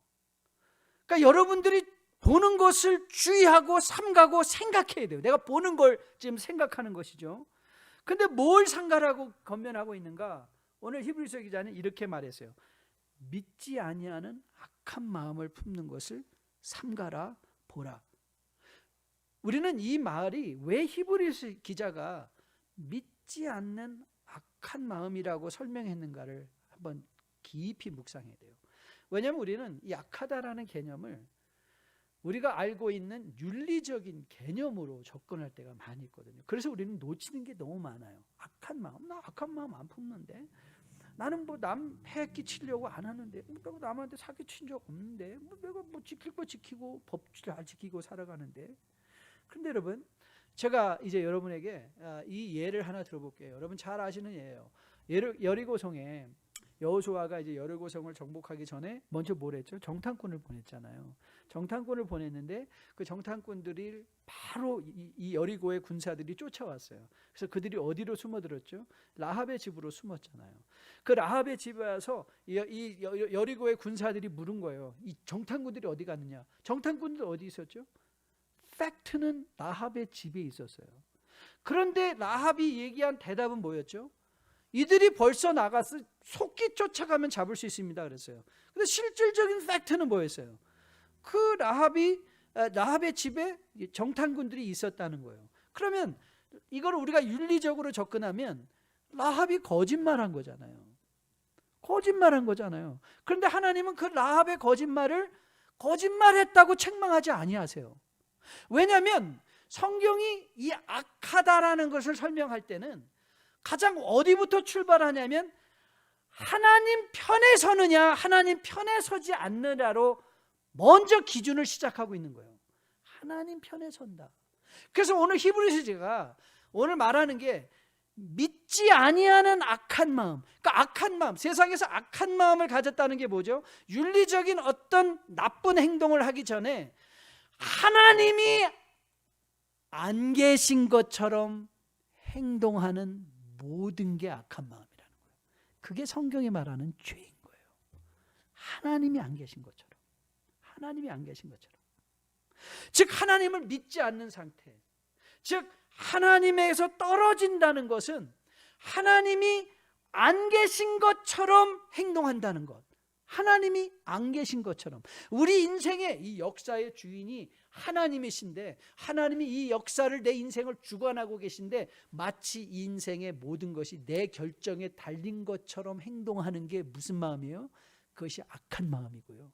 그러니까 여러분들이 보는 것을 주의하고 삼가고 생각해야 돼요. 내가 보는 걸 지금 생각하는 것이죠. 근데 뭘 삼가라고 권면하고 있는가? 오늘 히브리서 기자는 이렇게 말했어요. 믿지 아니하는 악한 마음을 품는 것을 삼가라, 보라. 우리는 이 말이 왜 히브리서 기자가 믿지 않는 악한 마음이라고 설명했는가를 한번 깊이 묵상해야 돼요. 왜냐하면 우리는 이 악하다라는 개념을 우리가 알고 있는 윤리적인 개념으로 접근할 때가 많이 있거든요. 그래서 우리는 놓치는 게 너무 많아요. 악한 마음, 나 악한 마음 안 품는데, 나는 뭐 남 해 끼치려고 안 하는데, 내가 남한테 사기친 적 없는데, 내가 뭐 지킬 거 지키고 법 잘 지키고 살아가는데. 그런데 여러분, 제가 이제 여러분에게 이 예를 하나 들어볼게요. 여러분 잘 아시는 예예요. 여리고성에 여호수아가 이제 여리고성을 정복하기 전에 먼저 뭘 했죠? 정탐꾼을 보냈잖아요. 정탐꾼을 보냈는데 그 정탐꾼들이 바로 이 여리고의 군사들이 쫓아왔어요. 그래서 그들이 어디로 숨어들었죠? 라합의 집으로 숨었잖아요. 그 라합의 집에 와서 이 여리고의 군사들이 물은 거예요. 이 정탐꾼들이 어디 갔느냐? 정탐꾼들 어디 있었죠? 팩트는 라합의 집에 있었어요. 그런데 라합이 얘기한 대답은 뭐였죠? 이들이 벌써 나가서 속기 쫓아가면 잡을 수 있습니다 그랬어요. 근데 실질적인 팩트는 뭐였어요? 그 라합의 집에 정탐꾼들이 있었다는 거예요. 그러면 이걸 우리가 윤리적으로 접근하면 라합이 거짓말한 거잖아요. 거짓말한 거잖아요. 그런데 하나님은 그 라합의 거짓말을 거짓말했다고 책망하지 아니하세요. 왜냐하면 성경이 이 악하다라는 것을 설명할 때는 가장 어디부터 출발하냐면 하나님 편에 서느냐 하나님 편에 서지 않느냐로 먼저 기준을 시작하고 있는 거예요. 하나님 편에 선다. 그래서 오늘 히브리서 제가 오늘 말하는 게 믿지 아니하는 악한 마음, 그러니까 악한 마음, 세상에서 악한 마음을 가졌다는 게 뭐죠? 윤리적인 어떤 나쁜 행동을 하기 전에 하나님이 안 계신 것처럼 행동하는 모든 게 악한 마음이라는 거예요. 그게 성경이 말하는 죄인 거예요. 하나님이 안 계신 것처럼, 하나님이 안 계신 것처럼. 즉 하나님을 믿지 않는 상태, 즉 하나님에서 떨어진다는 것은 하나님이 안 계신 것처럼 행동한다는 것. 하나님이 안 계신 것처럼. 우리 인생의 이 역사의 주인이 하나님이신데 하나님이 이 역사를 내 인생을 주관하고 계신데 마치 이 인생의 모든 것이 내 결정에 달린 것처럼 행동하는 게 무슨 마음이에요? 그것이 악한 마음이고요.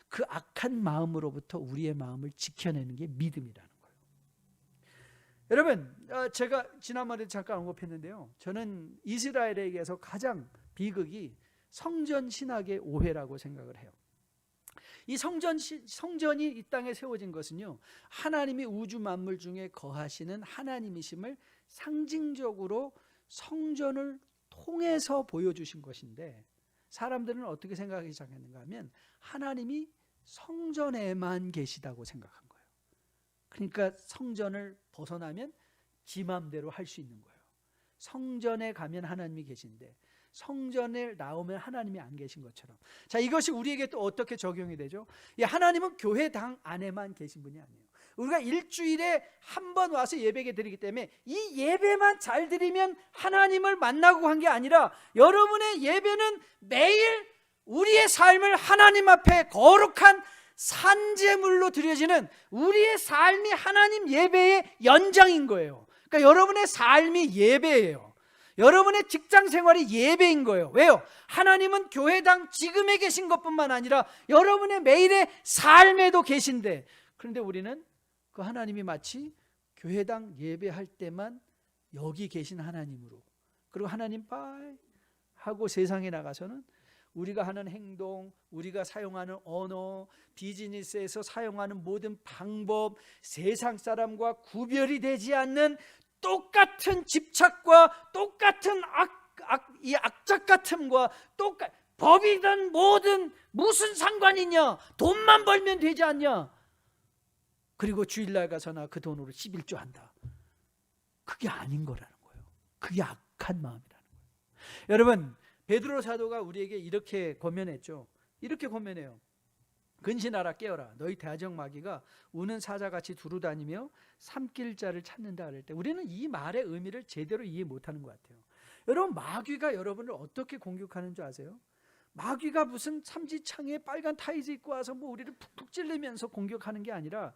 그 악한 마음으로부터 우리의 마음을 지켜내는 게 믿음이라는 거예요. 여러분, 제가 지난번에 잠깐 언급했는데요, 저는 이스라엘에게서 가장 비극이 성전 신학의 오해라고 생각을 해요. 이 성전이 이 땅에 세워진 것은요, 하나님이 우주 만물 중에 거하시는 하나님이심을 상징적으로 성전을 통해서 보여주신 것인데, 사람들은 어떻게 생각하기 시작했는가 하면 하나님이 성전에만 계시다고 생각한 거예요. 그러니까 성전을 벗어나면 지 맘대로 할 수 있는 거예요. 성전에 가면 하나님이 계신데 성전에 나오면 하나님이 안 계신 것처럼. 자, 이것이 우리에게 또 어떻게 적용이 되죠? 하나님은 교회당 안에만 계신 분이 아니에요. 우리가 일주일에 한 번 와서 예배게 드리기 때문에 이 예배만 잘 드리면 하나님을 만나고 한 게 아니라 여러분의 예배는 매일 우리의 삶을 하나님 앞에 거룩한 산제물로 드려지는 우리의 삶이 하나님 예배의 연장인 거예요. 그러니까 여러분의 삶이 예배예요. 여러분의 직장 생활이 예배인 거예요. 왜요? 하나님은 교회당 지금에 계신 것뿐만 아니라 여러분의 매일의 삶에도 계신데, 그런데 우리는 그 하나님이 마치 교회당 예배할 때만 여기 계신 하나님으로, 그리고 하나님 빠이 하고 세상에 나가서는 우리가 하는 행동, 우리가 사용하는 언어, 비즈니스에서 사용하는 모든 방법, 세상 사람과 구별이 되지 않는 똑같은 집착과 똑같은 이 악착 같음과 법이든 뭐든 무슨 상관이냐, 돈만 벌면 되지 않냐, 그리고 주일날 가서나 그 돈으로 11조 한다. 그게 아닌 거라는 거예요. 그게 악한 마음이라는 거예요. 여러분, 베드로 사도가 우리에게 이렇게 권면했죠. 이렇게 권면해요. 근신하라, 깨어라. 너희 대적 마귀가 우는 사자같이 두루다니며 삼킬 자를 찾는다 할 때, 우리는 이 말의 의미를 제대로 이해 못하는 것 같아요. 여러분, 마귀가 여러분을 어떻게 공격하는 줄 아세요? 마귀가 무슨 삼지창에 빨간 타이즈 입고 와서 뭐 우리를 푹푹 찔리면서 공격하는 게 아니라,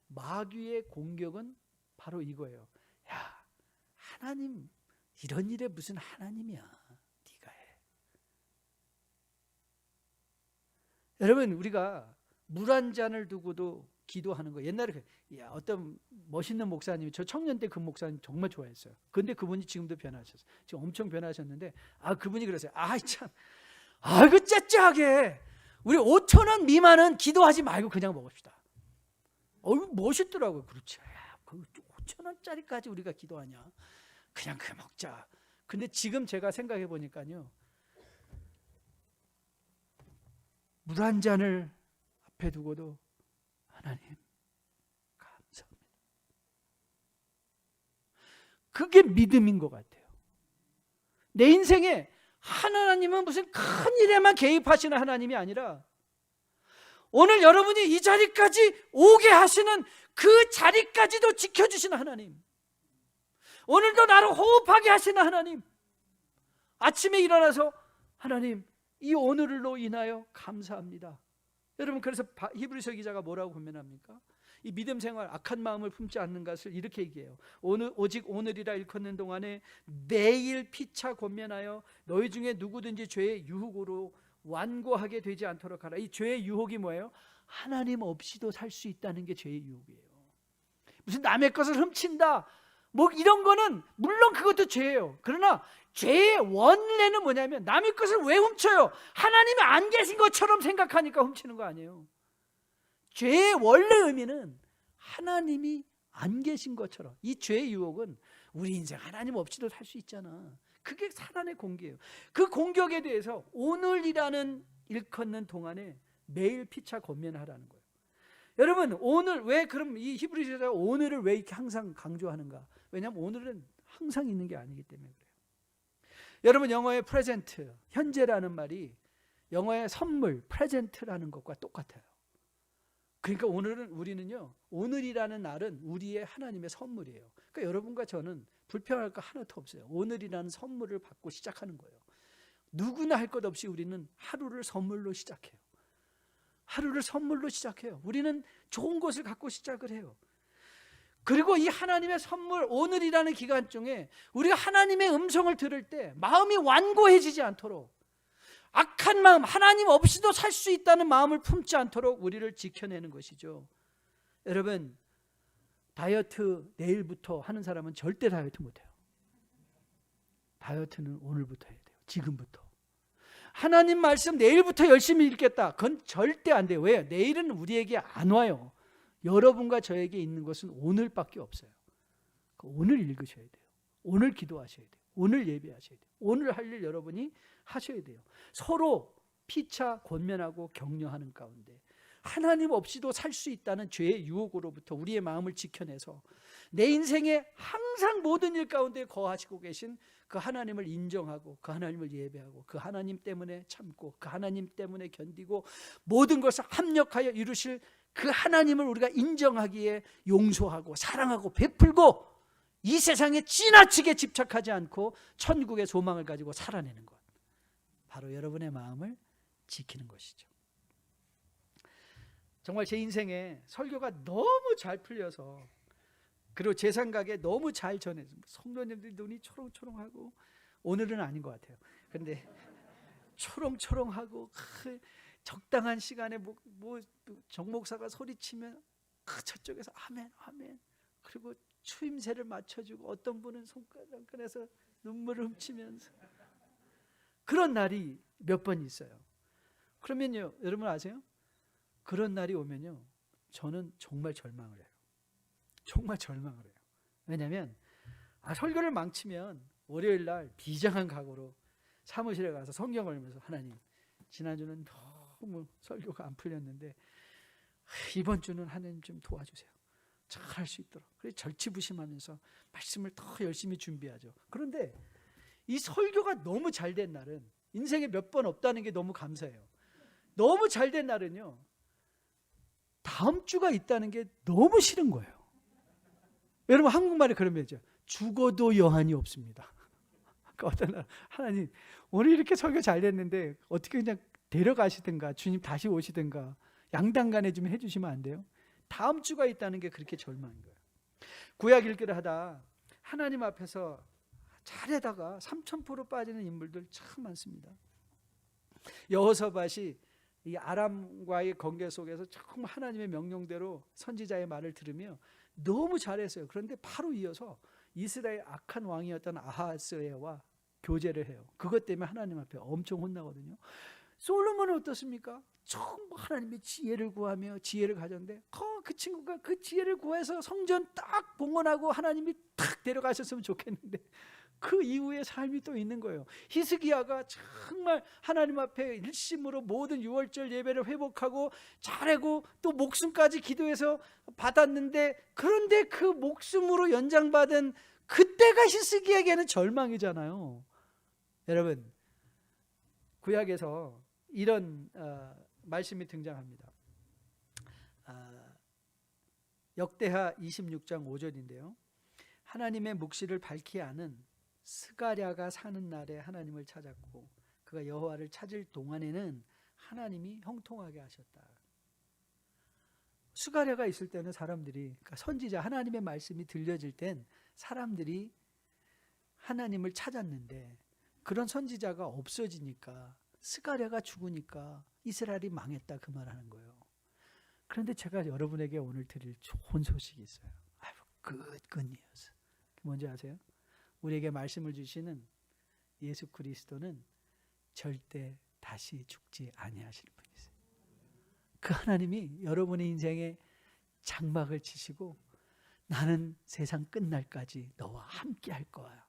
마귀의 공격은 바로 이거예요. 야, 하나님 이런 일에 무슨 하나님이야. 여러분, 우리가 물 한 잔을 두고도 기도하는 거, 옛날에 어떤 멋있는 목사님이, 저 청년 때 그 목사님 정말 좋아했어요. 근데 그분이 지금도 변하셨어요. 지금 엄청 변하셨는데, 그분이 그러세요. 그 째째하게 우리 5,000원 미만은 기도하지 말고 그냥 먹읍시다. 멋있더라고요. 그렇지. 그 5,000원짜리까지 우리가 기도하냐? 그냥 그 먹자. 근데 지금 제가 생각해 보니까요, 물 한 잔을 앞에 두고도 하나님 감사합니다. 그게 믿음인 것 같아요. 내 인생에 하나님은 무슨 큰 일에만 개입하시는 하나님이 아니라, 오늘 여러분이 이 자리까지 오게 하시는 그 자리까지도 지켜주시는 하나님, 오늘도 나를 호흡하게 하시는 하나님, 아침에 일어나서 하나님 이 오늘로 인하여 감사합니다. 여러분, 그래서 히브리서 기자가 뭐라고 권면합니까? 이 믿음 생활, 악한 마음을 품지 않는 것을 이렇게 얘기해요. 오직 오늘이라 일컫는 동안에 매일 피차 권면하여 너희 중에 누구든지 죄의 유혹으로 완고하게 되지 않도록 하라. 이 죄의 유혹이 뭐예요? 하나님 없이도 살 수 있다는 게 죄의 유혹이에요. 무슨 남의 것을 훔친다, 뭐 이런 거는 물론 그것도 죄예요. 그러나 죄의 원래는 뭐냐면 남의 것을 왜 훔쳐요? 하나님이 안 계신 것처럼 생각하니까 훔치는 거 아니에요. 죄의 원래 의미는 하나님이 안 계신 것처럼. 이 죄의 유혹은 우리 인생 하나님 없이도 살 수 있잖아. 그게 사단의 공격이에요. 그 공격에 대해서 오늘이라는 일컫는 동안에 매일 피차 권면하라는 거예요. 여러분, 오늘 왜 그럼 이 히브리서가 오늘을 왜 이렇게 항상 강조하는가? 왜냐하면 오늘은 항상 있는 게 아니기 때문에 그래요. 여러분, 영어의 프레젠트, 현재라는 말이 영어의 선물, 프레젠트라는 것과 똑같아요. 그러니까 우리는요, 오늘이라는 날은 우리의 하나님의 선물이에요. 그러니까 여러분과 저는 불평할 거 하나도 없어요. 오늘이라는 선물을 받고 시작하는 거예요. 누구나 할 것 없이 우리는 하루를 선물로 시작해요. 하루를 선물로 시작해요. 우리는 좋은 것을 갖고 시작을 해요. 그리고 이 하나님의 선물, 오늘이라는 기간 중에 우리가 하나님의 음성을 들을 때 마음이 완고해지지 않도록, 악한 마음, 하나님 없이도 살 수 있다는 마음을 품지 않도록 우리를 지켜내는 것이죠. 여러분, 다이어트 내일부터 하는 사람은 절대 다이어트 못해요. 다이어트는 오늘부터 해야 돼요. 지금부터. 하나님 말씀 내일부터 열심히 읽겠다, 그건 절대 안 돼요. 왜요? 내일은 우리에게 안 와요. 여러분과 저에게 있는 것은 오늘밖에 없어요. 오늘 읽으셔야 돼요. 오늘 기도하셔야 돼요. 오늘 예배하셔야 돼요. 오늘 할 일 여러분이 하셔야 돼요. 서로 피차 권면하고 격려하는 가운데 하나님 없이도 살 수 있다는 죄의 유혹으로부터 우리의 마음을 지켜내서 내 인생에 항상 모든 일 가운데 거하시고 계신 그 하나님을 인정하고 그 하나님을 예배하고 그 하나님 때문에 참고 그 하나님 때문에 견디고 모든 것을 합력하여 이루실 그 하나님을 우리가 인정하기에 용서하고 사랑하고 베풀고 이 세상에 지나치게 집착하지 않고 천국의 소망을 가지고 살아내는 것, 바로 여러분의 마음을 지키는 것이죠. 정말 제 인생에 설교가 너무 잘 풀려서, 그리고 제 생각에 너무 잘 전해서 성도님들 눈이 초롱초롱하고, 오늘은 아닌 것 같아요. 그런데 초롱초롱하고 적당한 시간에 정 목사가 소리치면 저쪽에서 아멘 아멘, 그리고 추임새를 맞춰주고 어떤 분은 손가락 꺼내서 눈물을 훔치면서 그런 날이 몇 번 있어요. 그러면요, 여러분 아세요? 그런 날이 오면요, 저는 정말 절망을 해요. 정말 절망을 해요. 왜냐하면 설교를 망치면 월요일 날 비장한 각오로 사무실에 가서 성경을 읽으면서, 하나님, 지난주는 너무 설교가 안 풀렸는데 이번 주는 하나님 좀 도와주세요. 잘 할 수 있도록. 그래서 절치부심하면서 말씀을 더 열심히 준비하죠. 그런데 이 설교가 너무 잘 된 날은, 인생에 몇 번 없다는 게 너무 감사해요. 너무 잘 된 날은요, 다음 주가 있다는 게 너무 싫은 거예요. 여러분, 한국말에 그런 말이죠. 죽어도 여한이 없습니다. 그러니까 어떤 날, 하나님, 오늘 이렇게 설교 잘 됐는데 어떻게 그냥 데려가시든가 주님 다시 오시든가 양단간에 좀 해주시면 안 돼요? 다음 주가 있다는 게 그렇게 절망인 거예요. 구약 읽기를 하다 하나님 앞에서 잘하다가 3000% 빠지는 인물들 참 많습니다. 여호사밧이 이 아람과의 관계 속에서 정말 하나님의 명령대로 선지자의 말을 들으며 너무 잘했어요. 그런데 바로 이어서 이스라엘 악한 왕이었던 아하스웨와 교제를 해요. 그것 때문에 하나님 앞에 엄청 혼나거든요. 솔로몬은 어떻습니까? 정말 하나님의 지혜를 구하며 지혜를 가졌는데 그 친구가 그 지혜를 구해서 성전 딱 봉헌하고 하나님이 딱 데려가셨으면 좋겠는데 그 이후의 삶이 또 있는 거예요. 히스기야가 정말 하나님 앞에 일심으로 모든 유월절 예배를 회복하고 잘하고 또 목숨까지 기도해서 받았는데, 그런데 그 목숨으로 연장받은 그때가 히스기야에게는 절망이잖아요. 여러분, 구약에서 이런 말씀이 등장합니다. 역대하 26장 5절인데요. 하나님의 묵시를 밝히 아는 스가랴가 사는 날에 하나님을 찾았고 그가 여호와를 찾을 동안에는 하나님이 형통하게 하셨다. 스가랴가 있을 때는 사람들이, 그러니까 선지자, 하나님의 말씀이 들려질 땐 사람들이 하나님을 찾았는데, 그런 선지자가 없어지니까, 스가랴가 죽으니까 이스라엘이 망했다, 그 말하는 거예요. 그런데 제가 여러분에게 오늘 드릴 좋은 소식이 있어요. good news. 뭔지 아세요? 우리에게 말씀을 주시는 예수 그리스도는 절대 다시 죽지 아니하실 분이세요. 그 하나님이 여러분의 인생에 장막을 치시고 나는 세상 끝날까지 너와 함께 할 거야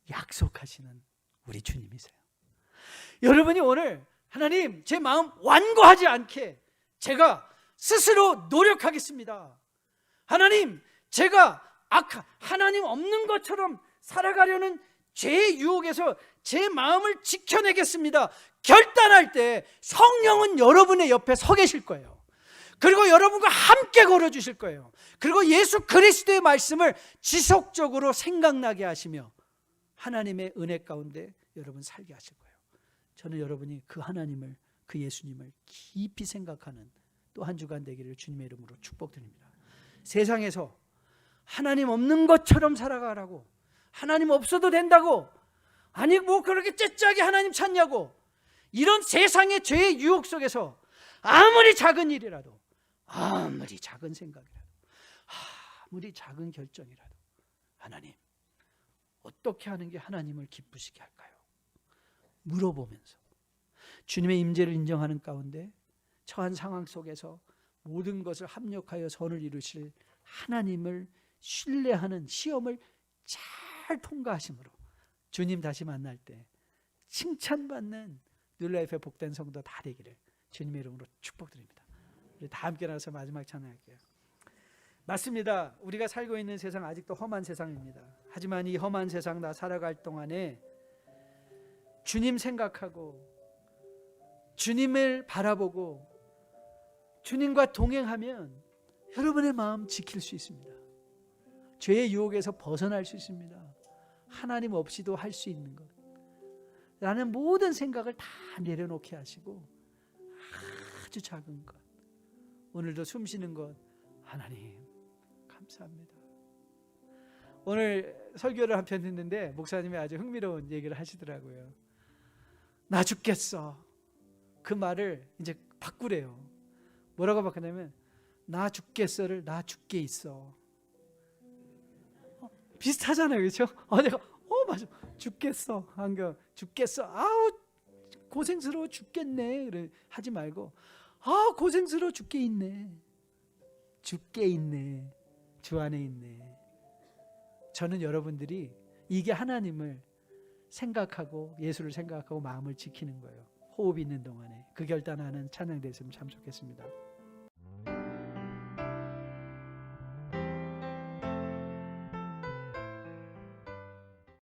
약속하시는 우리 주님이세요. 여러분이 오늘 하나님 제 마음 완고하지 않게 제가 스스로 노력하겠습니다. 하나님 제가 하나님 없는 것처럼 살아가려는 죄의 유혹에서 제 마음을 지켜내겠습니다. 결단할 때 성령은 여러분의 옆에 서 계실 거예요. 그리고 여러분과 함께 걸어주실 거예요. 그리고 예수 그리스도의 말씀을 지속적으로 생각나게 하시며 하나님의 은혜 가운데 여러분 살게 하실 거예요. 저는 여러분이 그 하나님을, 그 예수님을 깊이 생각하는 또 한 주간 되기를 주님의 이름으로 축복드립니다. 세상에서 하나님 없는 것처럼 살아가라고, 하나님 없어도 된다고, 아니 뭐 그렇게 째짜게 하나님 찾냐고, 이런 세상의 죄의 유혹 속에서 아무리 작은 일이라도, 아무리 작은 생각이라도, 아무리 작은 결정이라도 하나님 어떻게 하는 게 하나님을 기쁘시게 할까요? 물어보면서 주님의 임재를 인정하는 가운데 처한 상황 속에서 모든 것을 합력하여 선을 이루실 하나님을 신뢰하는 시험을 잘 통과하심으로 주님 다시 만날 때 칭찬받는 뉴라이프의 복된 성도 다 되기를 주님의 이름으로 축복드립니다. 우리 다 함께 나와서 마지막 찬양할게요. 맞습니다. 우리가 살고 있는 세상 아직도 험한 세상입니다. 하지만 이 험한 세상 나 살아갈 동안에 주님 생각하고 주님을 바라보고 주님과 동행하면 여러분의 마음 지킬 수 있습니다. 죄의 유혹에서 벗어날 수 있습니다. 하나님 없이도 할 수 있는 것, 라는 모든 생각을 다 내려놓게 하시고 아주 작은 것, 오늘도 숨 쉬는 것, 하나님 감사합니다. 오늘 설교를 한 편 했는데 목사님이 아주 흥미로운 얘기를 하시더라고요. 나 죽겠어. 그 말을 이제 바꾸래요. 뭐라고 바꾸냐면 나 죽겠어를 나 죽게 있어. 비슷하잖아요, 그렇죠? 내가 맞아, 죽겠어. 한겨 죽겠어. 아우 고생스러워 죽겠네. 그래 하지 말고 고생스러워 죽게 있네. 죽게 있네. 주 안에 있네. 저는 여러분들이 이게 하나님을 생각하고 예수를 생각하고 마음을 지키는 거예요. 호흡 있는 동안에 그 결단하는 찬양 됐으면 참 좋겠습니다.